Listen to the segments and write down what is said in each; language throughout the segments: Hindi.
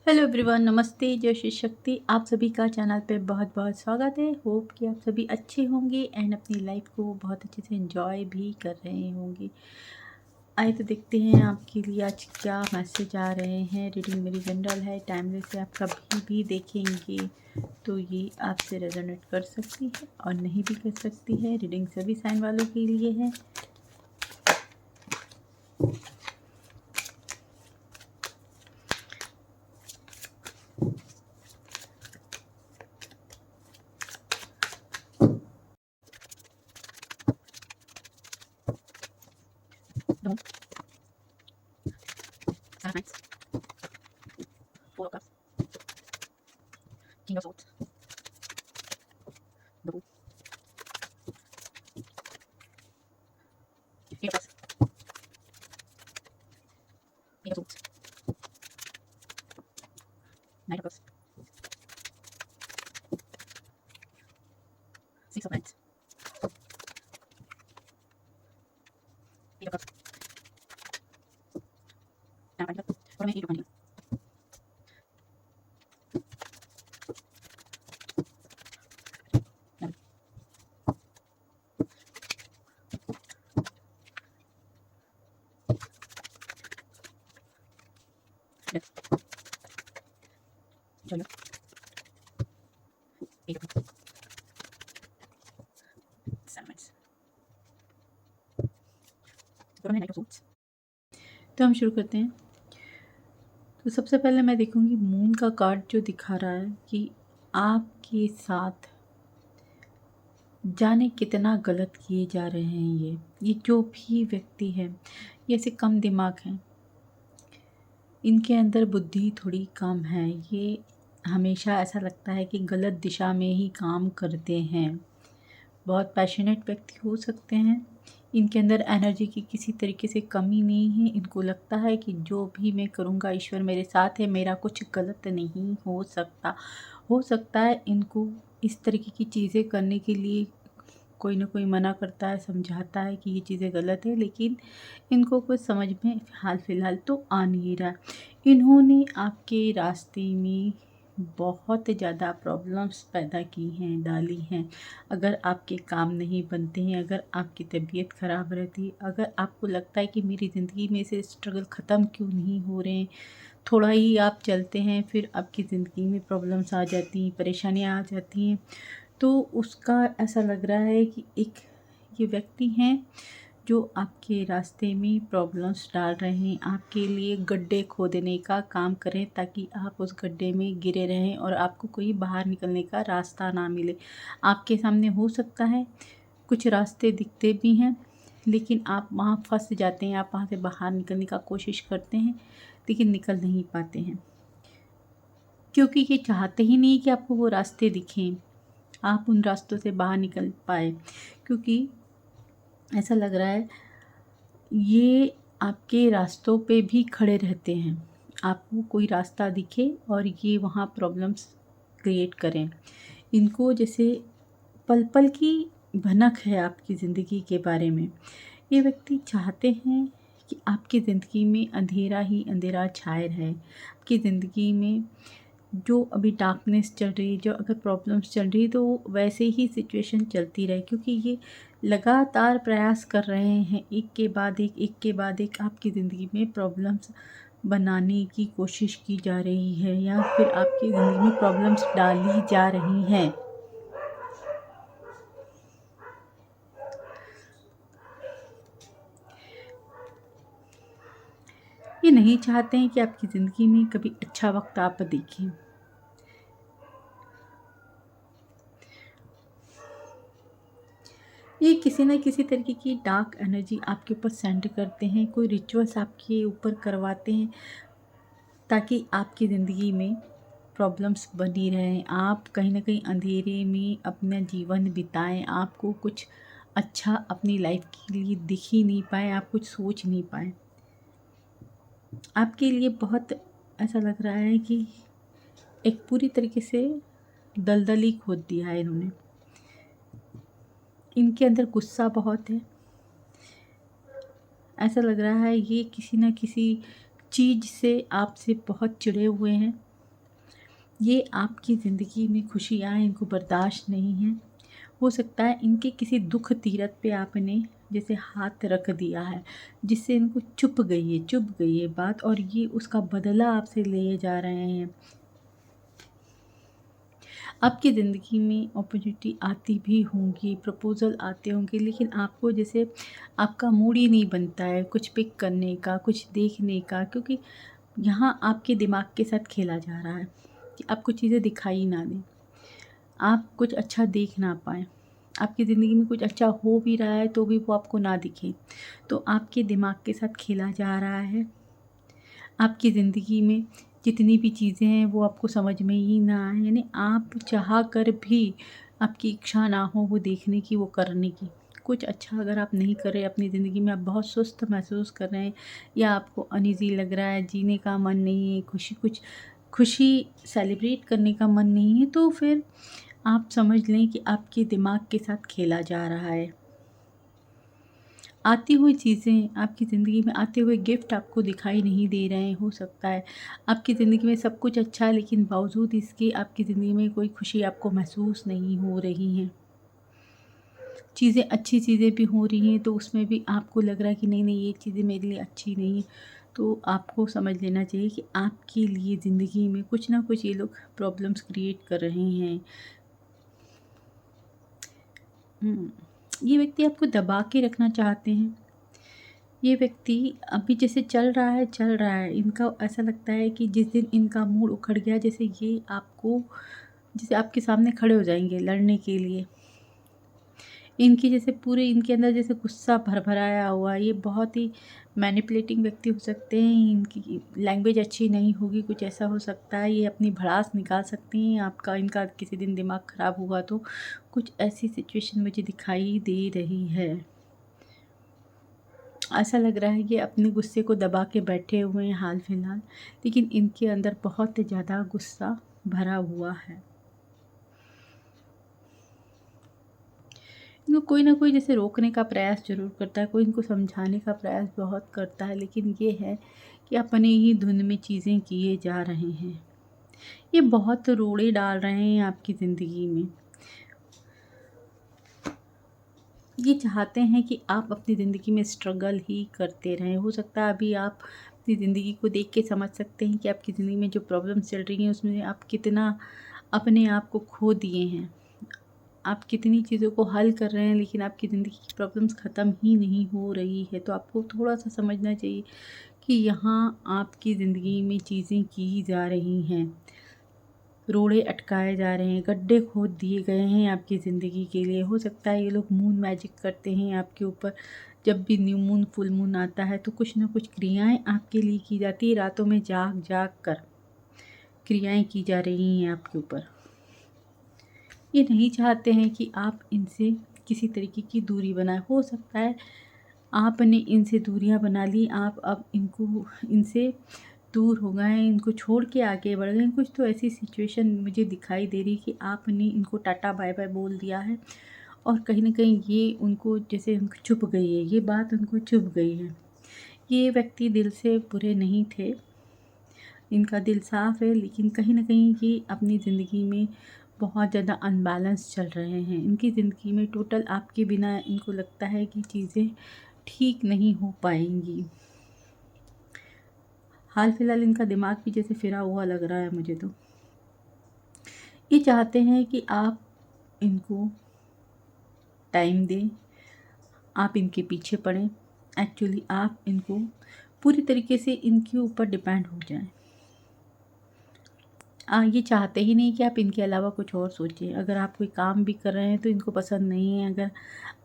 हेलो एवरीवन, नमस्ते, जय श्री शक्ति। आप सभी का चैनल पे बहुत बहुत स्वागत है। होप कि आप सभी अच्छे होंगे एंड अपनी लाइफ को बहुत अच्छे से एंजॉय भी कर रहे होंगे। आइए तो देखते हैं आपके लिए आज क्या मैसेज आ रहे हैं। रीडिंग मेरी जनरल है, टाइमलेस है। आप कभी भी देखेंगे तो ये आपसे रेजोनेट कर सकती है और नहीं भी कर सकती है। रीडिंग सभी साइन वालों के लिए है। Four of Cups, King of Swords, the Bull, Eight of Cups, Eight of Swords, Nine of Cups, Six of Wands, Eight of Cups, Nine of Pentacles, और मैं Eight of Pentacles, Death, चलो Eight of Cups, Seven of Wands, और मैं Knight of Swords। तो हम शुरू करते हैं। तो सबसे पहले मैं देखूंगी मून का कार्ड जो दिखा रहा है कि आपके साथ जाने कितना गलत किए जा रहे हैं। ये जो भी व्यक्ति है, ये ऐसे कम दिमाग हैं, इनके अंदर बुद्धि थोड़ी कम है। ये हमेशा ऐसा लगता है कि गलत दिशा में ही काम करते हैं। बहुत पैशनेट व्यक्ति हो सकते हैं। इनके अंदर एनर्जी की किसी तरीके से कमी नहीं है। इनको लगता है कि जो भी मैं करूँगा ईश्वर मेरे साथ है, मेरा कुछ गलत नहीं हो सकता। हो सकता है इनको इस तरीके की चीज़ें करने के लिए कोई ना कोई मना करता है, समझाता है कि ये चीज़ें गलत है, लेकिन इनको कुछ समझ में हाल फिलहाल तो आ नहीं रहा। इन्होंने आपके रास्ते में बहुत ज़्यादा प्रॉब्लम्स पैदा की हैं, डाली हैं। अगर आपके काम नहीं बनते हैं, अगर आपकी तबीयत ख़राब रहती, अगर आपको लगता है कि मेरी ज़िंदगी में से स्ट्रगल ख़त्म क्यों नहीं हो रहे हैं, थोड़ा ही आप चलते हैं फिर आपकी ज़िंदगी में प्रॉब्लम्स आ जाती हैं, परेशानियाँ आ जाती हैं, तो उसका ऐसा लग रहा है कि एक ये व्यक्ति हैं जो आपके रास्ते में प्रॉब्लम्स डाल रहे हैं, आपके लिए गड्ढे खोदने का काम करें ताकि आप उस गड्ढे में गिरे रहें और आपको कोई बाहर निकलने का रास्ता ना मिले। आपके सामने हो सकता है कुछ रास्ते दिखते भी हैं, लेकिन आप वहाँ फंस जाते हैं। आप वहाँ से बाहर निकलने का कोशिश करते हैं लेकिन निकल नहीं पाते हैं, क्योंकि ये चाहते ही नहीं कि आपको वो रास्ते दिखें, आप उन रास्तों से बाहर निकल पाए। क्योंकि ऐसा लग रहा है ये आपके रास्तों पे भी खड़े रहते हैं। आपको कोई रास्ता दिखे और ये वहाँ प्रॉब्लम्स क्रिएट करें। इनको जैसे पल पल की भनक है आपकी ज़िंदगी के बारे में। ये व्यक्ति चाहते हैं कि आपकी ज़िंदगी में अंधेरा ही अंधेरा छाए रहे। आपकी ज़िंदगी में जो अभी डार्कनेस चल रही है, जो अगर प्रॉब्लम्स चल रही है, तो वैसे ही सिचुएशन चलती रहे, क्योंकि ये लगातार प्रयास कर रहे हैं एक के बाद एक के बाद एक आपकी ज़िंदगी में प्रॉब्लम्स बनाने की कोशिश की जा रही है, या फिर आपकी ज़िंदगी में प्रॉब्लम्स डाली जा रही हैं। ये नहीं चाहते हैं कि आपकी ज़िंदगी में कभी अच्छा वक्त आप देखें। ये किसी न किसी तरीके की डार्क एनर्जी आपके ऊपर सेंड करते हैं, कोई रिचुअल्स आपके ऊपर करवाते हैं ताकि आपकी ज़िंदगी में प्रॉब्लम्स बनी रहें, आप कहीं न कहीं अंधेरे में अपना जीवन बिताएँ, आपको कुछ अच्छा अपनी लाइफ के लिए दिख ही नहीं पाए, आप कुछ सोच नहीं पाएँ। आपके लिए बहुत ऐसा लग रहा है कि एक पूरी तरीके से दलदल ही खोद दिया है इन्होंने। इनके अंदर गुस्सा बहुत है। ऐसा लग रहा है ये किसी न किसी चीज़ से आपसे बहुत चिढ़े हुए हैं। ये आपकी ज़िंदगी में खुशियाँ इनको बर्दाश्त नहीं हैं। हो सकता है इनके किसी दुःख तीरथ पे आपने जैसे हाथ रख दिया है, जिससे इनको चुभ गई है बात, और ये उसका बदला आपसे लिए जा रहे हैं। आपकी ज़िंदगी में अपॉर्चुनिटी आती भी होंगी, प्रपोज़ल आते होंगे, लेकिन आपको जैसे आपका मूड ही नहीं बनता है कुछ पिक करने का, कुछ देखने का, क्योंकि यहाँ आपके दिमाग के साथ खेला जा रहा है कि आपको चीज़ें दिखाई ना दें, आप कुछ अच्छा देख ना पाएँ। आपकी ज़िंदगी में कुछ अच्छा हो भी रहा है तो भी वो आपको ना दिखे। तो आपके दिमाग के साथ खेला जा रहा है। आपकी ज़िंदगी में जितनी भी चीज़ें हैं वो आपको समझ में ही ना आए, यानी आप चाह कर भी आपकी इच्छा ना हो वो देखने की, वो करने की। कुछ अच्छा अगर आप नहीं कर रहे अपनी ज़िंदगी में, आप बहुत सुस्त महसूस कर रहे हैं या आपको अनईज़ी लग रहा है, जीने का मन नहीं है, खुशी सेलिब्रेट करने का मन नहीं है, तो फिर आप समझ लें कि आपके दिमाग के साथ खेला जा रहा है। आती हुई चीज़ें, आपकी ज़िंदगी में आते हुए गिफ्ट आपको दिखाई नहीं दे रहे हैं। हो सकता है आपकी ज़िंदगी में सब कुछ अच्छा है, लेकिन बावजूद इसके आपकी ज़िंदगी में कोई खुशी आपको महसूस नहीं हो रही हैं। चीज़ें, अच्छी चीज़ें भी हो रही हैं तो उसमें भी आपको लग रहा है कि नहीं ये चीज़ें मेरे लिए अच्छी नहीं है। तो आपको समझ लेना चाहिए कि आपके लिए ज़िंदगी में कुछ ना कुछ ये लोग प्रॉब्लम्स क्रिएट कर रहे हैं। ये व्यक्ति आपको दबा के रखना चाहते हैं। ये व्यक्ति अभी जैसे चल रहा है, इनका ऐसा लगता है कि जिस दिन इनका मूड उखड़ गया, जैसे ये आपको, जैसे आपके सामने खड़े हो जाएँगे लड़ने के लिए। इनकी जैसे पूरे इनके अंदर जैसे गुस्सा भरभराया हुआ है, ये बहुत ही मैनिपुलेटिंग व्यक्ति हो सकते हैं, इनकी लैंग्वेज अच्छी नहीं होगी, कुछ ऐसा हो सकता है, ये अपनी भड़ास निकाल सकते हैं आपका, इनका किसी दिन दिमाग ख़राब हुआ तो, कुछ ऐसी सिचुएशन मुझे दिखाई दे रही है। ऐसा लग रहा है ये अपने गुस्से को दबा के बैठे हुए हैं हाल फिलहाल, लेकिन इनके अंदर बहुत ज़्यादा गुस्सा भरा हुआ है। इनको कोई ना कोई जैसे रोकने का प्रयास ज़रूर करता है, कोई इनको समझाने का प्रयास बहुत करता है, लेकिन ये है कि अपने ही धुन में चीज़ें किए जा रहे हैं। ये बहुत रोड़े डाल रहे हैं आपकी ज़िंदगी में। ये चाहते हैं कि आप अपनी ज़िंदगी में स्ट्रगल ही करते रहें। हो सकता है अभी आप अपनी ज़िंदगी को देख के समझ सकते हैं कि आपकी ज़िंदगी में जो प्रॉब्लम्स चल रही हैं उसमें आप कितना अपने आप को खो दिए हैं। आप कितनी चीज़ों को हल कर रहे हैं, लेकिन आपकी ज़िंदगी की प्रॉब्लम्स ख़त्म ही नहीं हो रही है। तो आपको थोड़ा-सा समझना चाहिए कि यहाँ आपकी ज़िंदगी में चीज़ें की जा रही हैं। रोड़े अटकाए जा रहे हैं, गड्ढे खोद दिए गए हैं आपकी ज़िंदगी के लिए। हो सकता है ये लोग मून मैजिक करते हैं आपके ऊपर। जब भी न्यू मून, फुल मून आता है तो कुछ ना कुछ क्रियाएँ आपके लिए की जाती है, रातों में जाग कर क्रियाएँ की जा रही हैं आपके ऊपर। ये नहीं चाहते हैं कि आप इनसे किसी तरीके की दूरी बनाएँ। हो सकता है आपने इनसे दूरियाँ बना ली, आप अब इनसे दूर हो गए हैं, इनको छोड़ के आगे बढ़ गए हैं। कुछ तो ऐसी सिचुएशन मुझे दिखाई दे रही कि आपने इनको टाटा बाय-बाय बोल दिया है, और कहीं न कहीं ये उनको जैसे उनको चुभ गई है, ये बात उनको चुभ गई है। ये व्यक्ति दिल से बुरे नहीं थे, इनका दिल साफ़ है, लेकिन कहीं न कहीं ये अपनी ज़िंदगी में बहुत ज़्यादा अनबैलेंस चल रहे हैं। इनकी ज़िंदगी में टोटल आपके बिना इनको लगता है कि चीज़ें ठीक नहीं हो पाएँगी। हाल फिलहाल इनका दिमाग भी जैसे फिरा हुआ लग रहा है मुझे तो। ये चाहते हैं कि आप इनको टाइम दें, आप इनके पीछे पड़ें। एक्चुअली आप इनको पूरी तरीके से इनके ऊपर डिपेंड हो जाएँ। ये चाहते ही नहीं कि आप इनके अलावा कुछ और सोचें। अगर आप कोई काम भी कर रहे हैं तो इनको पसंद नहीं है, अगर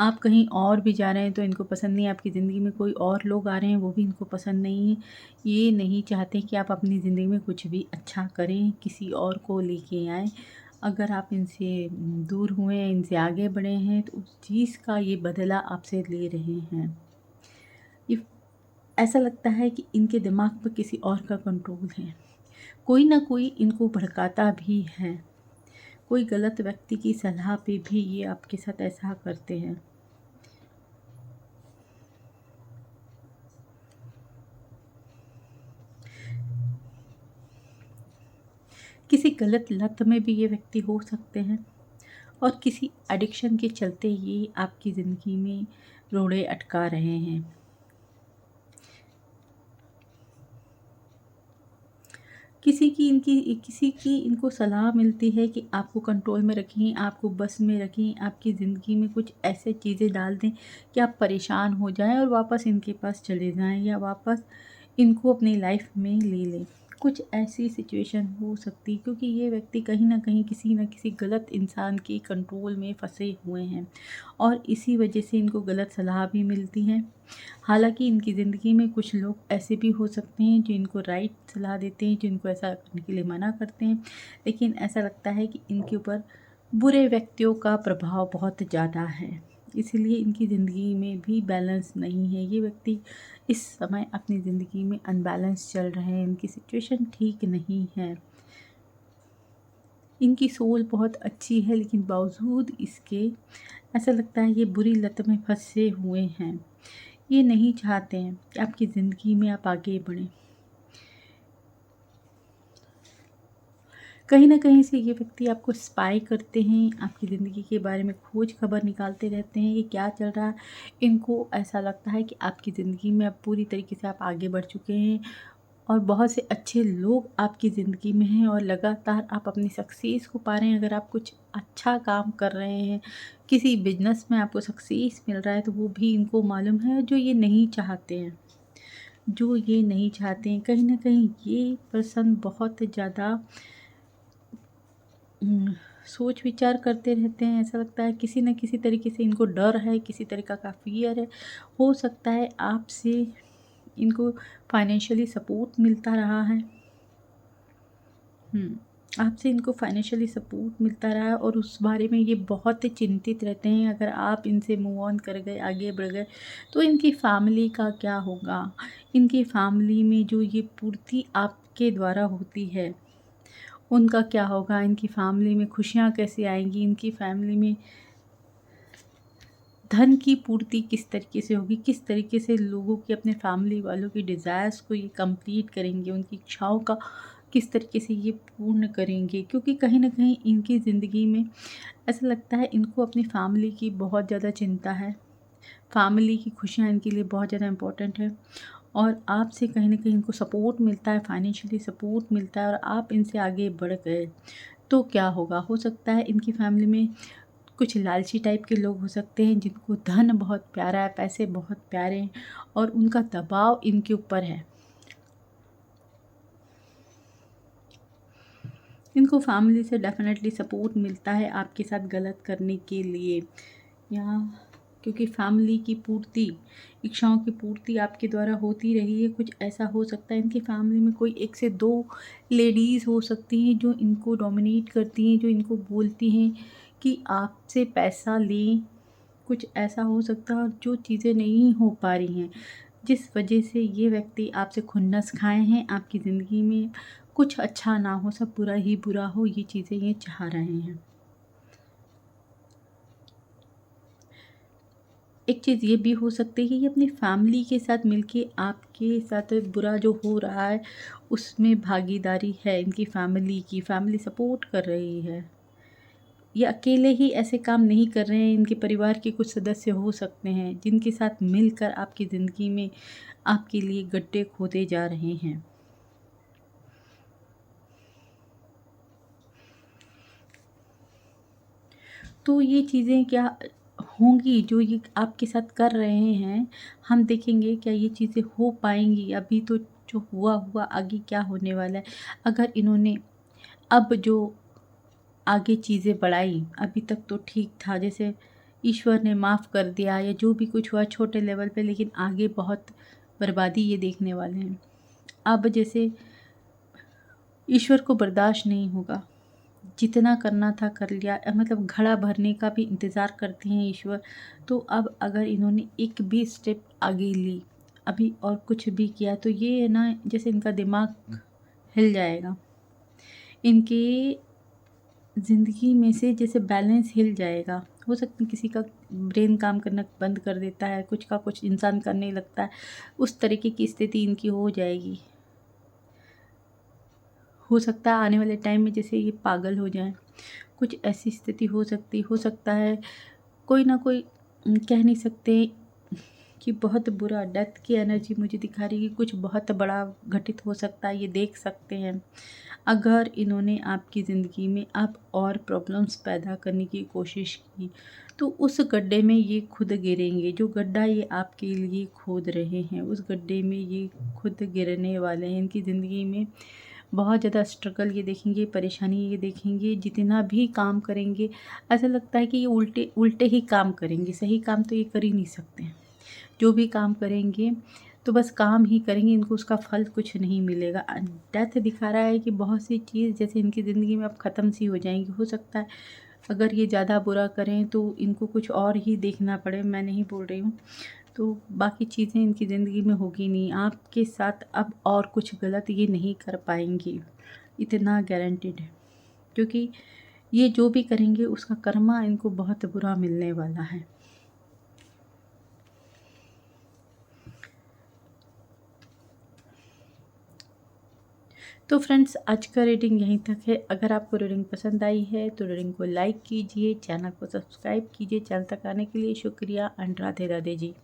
आप कहीं और भी जा रहे हैं तो इनको पसंद नहीं है, आपकी ज़िंदगी में कोई और लोग आ रहे हैं वो भी इनको पसंद नहीं है। ये नहीं चाहते कि आप अपनी ज़िंदगी में कुछ भी अच्छा करें, किसी और को लेके आएँ। अगर आप इनसे दूर हुए हैं, इनसे आगे बढ़े हैं, तो उस चीज़ का ये बदला आपसे ले रहे हैं। ये ऐसा लगता है कि इनके दिमाग पर किसी और का कंट्रोल है। कोई ना कोई इनको भड़काता भी है। कोई गलत व्यक्ति की सलाह पे भी ये आपके साथ ऐसा करते हैं। किसी गलत लत में भी ये व्यक्ति हो सकते हैं और किसी एडिक्शन के चलते ये आपकी ज़िंदगी में रोड़े अटका रहे हैं। किसी की इनको सलाह मिलती है कि आपको कंट्रोल में रखें, आपको बस में रखें, आपकी ज़िंदगी में कुछ ऐसे चीज़ें डाल दें कि आप परेशान हो जाएँ और वापस इनके पास चले जाएँ या वापस इनको अपनी लाइफ में ले लें। कुछ ऐसी सिचुएशन हो सकती है क्योंकि ये व्यक्ति कहीं न किसी गलत इंसान के कंट्रोल में फँसे हुए हैं और इसी वजह से इनको गलत सलाह भी मिलती है। हालाँकि इनकी ज़िंदगी में कुछ लोग ऐसे भी हो सकते हैं जो इनको राइट सलाह देते हैं, जो इनको ऐसा करने के लिए मना करते हैं, लेकिन ऐसा लगता है कि इनके ऊपर बुरे व्यक्तियों का प्रभाव बहुत ज़्यादा है, इसीलिए इनकी ज़िंदगी में भी बैलेंस नहीं है। ये व्यक्ति इस समय अपनी ज़िंदगी में अनबैलेंस चल रहे हैं, इनकी सिचुएशन ठीक नहीं है। इनकी सोल बहुत अच्छी है लेकिन बावजूद इसके ऐसा लगता है ये बुरी लत में फँसे हुए हैं। ये नहीं चाहते हैं कि आपकी ज़िंदगी में आप आगे बढ़ें। कहीं न कहीं से ये व्यक्ति आपको स्पाई करते हैं, आपकी ज़िंदगी के बारे में खोज खबर निकालते रहते हैं, ये क्या चल रहा है। इनको ऐसा लगता है कि आपकी ज़िंदगी में अब पूरी तरीके से आप आगे बढ़ चुके हैं और बहुत से अच्छे लोग आपकी ज़िंदगी में हैं और लगातार आप अपनी सक्सेस को पा रहे हैं। अगर आप कुछ अच्छा काम कर रहे हैं, किसी बिज़नेस में आपको सक्सेस मिल रहा है, तो वो भी इनको मालूम है, जो ये नहीं चाहते हैं। कहीं न कहीं ये पर्सन बहुत ज़्यादा सोच विचार करते रहते हैं। ऐसा लगता है किसी न किसी तरीके से इनको डर है, किसी तरीक़ा का फ़ियर है। हो सकता है आपसे इनको फाइनेंशियली सपोर्ट मिलता रहा है। आपसे इनको फाइनेंशियली सपोर्ट मिलता रहा है और उस बारे में ये बहुत चिंतित रहते हैं। अगर आप इनसे मूव ऑन कर गए, आगे बढ़ गए, तो इनकी फैमिली का क्या होगा? इनकी फैमिली में जो ये पूर्ति आपके द्वारा होती है, उनका क्या होगा? इनकी फैमिली में खुशियाँ कैसे आएँगी? इनकी फैमिली में धन की पूर्ति किस तरीके से होगी? किस तरीके से लोगों की, अपने फैमिली वालों की डिज़ायर्स को ये कंप्लीट करेंगे? उनकी इच्छाओं का किस तरीके से ये पूर्ण करेंगे? क्योंकि कहीं न कहीं इनकी ज़िंदगी में ऐसा लगता है इनको अपनी फैमिली की बहुत ज़्यादा चिंता है। फैमिली की खुशियाँ इनके लिए बहुत ज़्यादा इम्पोर्टेंट है और आपसे कहीं न कहीं इनको सपोर्ट मिलता है, फाइनेंशियली सपोर्ट मिलता है और आप इनसे आगे बढ़ गए, तो क्या होगा? हो सकता है इनकी फैमिली में कुछ लालची टाइप के लोग हो सकते हैं जिनको धन बहुत प्यारा है, पैसे बहुत प्यारे हैं और उनका दबाव इनके ऊपर है। इनको फैमिली से डेफ़िनेटली सपोर्ट मिलता है आपके साथ गलत करने के लिए, या क्योंकि फैमिली की पूर्ति, इच्छाओं की पूर्ति आपके द्वारा होती रही है। कुछ ऐसा हो सकता है इनकी फैमिली में कोई 1 से 2 लेडीज़ हो सकती हैं जो इनको डोमिनेट करती हैं, जो इनको बोलती हैं कि आपसे पैसा लें। कुछ ऐसा हो सकता है और जो चीज़ें नहीं हो पा रही हैं, जिस वजह से ये व्यक्ति आपसे खुन्नस खाए हैं, आपकी ज़िंदगी में कुछ अच्छा ना हो, सब बुरा ही बुरा हो, ये चीज़ें ये चाह रहे हैं। एक चीज़ ये भी हो सकती है कि ये अपनी फैमिली के साथ मिलके आपके साथ बुरा जो हो रहा है, उसमें भागीदारी है इनकी फैमिली की, फैमिली सपोर्ट कर रही है। ये अकेले ही ऐसे काम नहीं कर रहे हैं, इनके परिवार के कुछ सदस्य हो सकते हैं, जिनके साथ मिलकर आपकी ज़िंदगी में आपके लिए गड्ढे खोदे जा रहे हैं। तो ये चीज़ें क्या होंगी जो ये आपके साथ कर रहे हैं, हम देखेंगे क्या ये चीज़ें हो पाएँगी? अभी तो जो हुआ, हुआ, आगे क्या होने वाला है? अगर इन्होंने अब जो आगे चीज़ें बढ़ाई, अभी तक तो ठीक था, जैसे ईश्वर ने माफ़ कर दिया या जो भी कुछ हुआ छोटे लेवल पे, लेकिन आगे बहुत बर्बादी ये देखने वाले हैं। अब जैसे ईश्वर को बर्दाश्त नहीं होगा, जितना करना था कर लिया, मतलब घड़ा भरने का भी इंतज़ार करते हैं ईश्वर। तो अब अगर इन्होंने एक भी स्टेप आगे ली, अभी और कुछ भी किया, तो ये है ना, जैसे इनका दिमाग हिल जाएगा। इनकी ज़िंदगी में से जैसे बैलेंस हिल जाएगा। हो सकता है किसी का ब्रेन काम करना बंद कर देता है, कुछ का कुछ इंसान करने लगता है, उस तरीके की स्थिति इनकी हो जाएगी। हो सकता है आने वाले टाइम में जैसे ये पागल हो जाएं, कुछ ऐसी स्थिति हो सकता है कोई ना कोई कह नहीं सकते कि बहुत बुरा डेथ की एनर्जी मुझे दिखा रही है, कुछ बहुत बड़ा घटित हो सकता है, ये देख सकते हैं। अगर इन्होंने आपकी ज़िंदगी में आप और प्रॉब्लम्स पैदा करने की कोशिश की, तो उस गड्ढे में ये खुद गिरेंगे। जो गड्ढा ये आपके लिए खोद रहे हैं, उस गड्ढे में ये खुद गिरने वाले हैं। इनकी ज़िंदगी में बहुत ज़्यादा स्ट्रगल ये देखेंगे, परेशानी ये देखेंगे, जितना भी काम करेंगे ऐसा लगता है कि ये उल्टे उल्टे ही काम करेंगे, सही काम तो ये कर ही नहीं सकते हैं। जो भी काम करेंगे तो बस काम ही करेंगे, इनको उसका फल कुछ नहीं मिलेगा। डेथ दिखा रहा है कि बहुत सी चीज़ जैसे इनकी ज़िंदगी में अब ख़त्म सी हो जाएंगी। हो सकता है अगर ये ज़्यादा बुरा करें तो इनको कुछ और ही देखना पड़े, मैं नहीं बोल रही हूँ। तो बाकी चीज़ें इनकी ज़िंदगी में होगी नहीं, आपके साथ अब और कुछ गलत ये नहीं कर पाएंगी, इतना गारंटीड है। क्योंकि ये जो भी करेंगे उसका कर्मा इनको बहुत बुरा मिलने वाला है। तो फ्रेंड्स, आज का रीडिंग यहीं तक है। अगर आपको रीडिंग पसंद आई है तो रीडिंग को लाइक कीजिए, चैनल को सब्सक्राइब कीजिए। चैनल तक आने के लिए शुक्रिया एंड राधे राधे जी।